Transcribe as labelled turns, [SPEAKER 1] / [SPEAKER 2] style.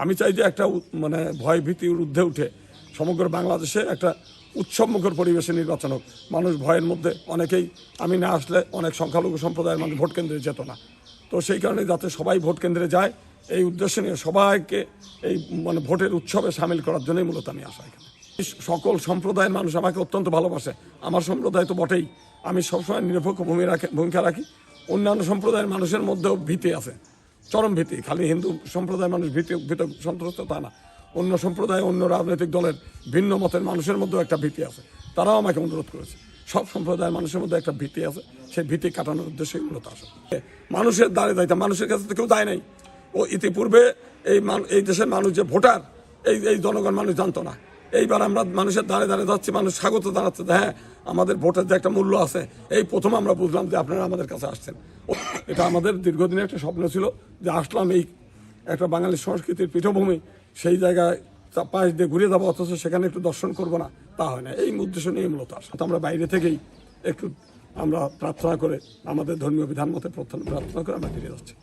[SPEAKER 1] আমি চাই যে একটা মানে ভয় ভীতির ঊর্ধ্বে উঠে সমগ্র বাংলাদেশে একটা উৎসবমুখর পরিবেশে নির্বাচন হোক। মানুষ ভয়ের মধ্যে অনেকেই আমি না আসলে অনেক সংখ্যালঘু সম্প্রদায়ের মানুষ ভোট কেন্দ্রে যেত না। তো সেই কারণে যাতে সবাই ভোট কেন্দ্রে যায় এই উদ্দেশ্য নিয়ে সবাইকে এই মানে ভোটের উৎসবে সামিল করার জন্যই মূলত আমি আসা এখানে। সকল সম্প্রদায়ের মানুষ আমাকে অত্যন্ত ভালোবাসে, আমার সম্প্রদায় তো বটেই। আমি সবসময় নিরপেক্ষ ভূমিকা রাখি। অন্যান্য সম্প্রদায়ের মানুষের মধ্যেও ভীতি আছে, চরম ভীতি। খালি হিন্দু সম্প্রদায়ের মানুষ ভীত সন্ত্রস্ত তা না, অন্য সম্প্রদায় অন্য রাজনৈতিক দলের ভিন্ন মতের মানুষের মধ্যেও একটা ভীতি আছে। তারাও আমাকে অনুরোধ করেছে, সব সম্প্রদায়ের মানুষের মধ্যে একটা ভীতি আছে, সেই ভীতি কাটানোর উদ্দেশ্যেই মূলত আসে। মানুষের দ্বারে দায়িত্ব, মানুষের কাছে তো কেউ দায় নাই। ও ইতিপূর্বে এই দেশের মানুষ যে ভোটার এই জনগণ মানুষ জানতো না। এইবার আমরা মানুষের দ্বারে দ্বারে যাচ্ছি, মানুষ স্বাগত জানাচ্ছে যে হ্যাঁ আমাদের ভোটের যে একটা মূল্য আছে, এই প্রথম আমরা বুঝলাম যে আপনারা আমাদের কাছে আসছেন। এটা আমাদের দীর্ঘদিনের একটা স্বপ্ন ছিল যে আসলাম এই একটা বাঙালি সংস্কৃতির পীঠভূমি, সেই জায়গায় পাশ দিয়ে ঘুরে যাবো অথচ সেখানে একটু দর্শন করবো না, তা হয় না। এই উদ্দেশ্য নিয়ে মূলত আসা। আমরা বাইরে থেকেই একটু আমরা প্রার্থনা করে আমাদের ধর্মীয় বিধান মতে প্রার্থনা করে আমরা ফিরে যাচ্ছি।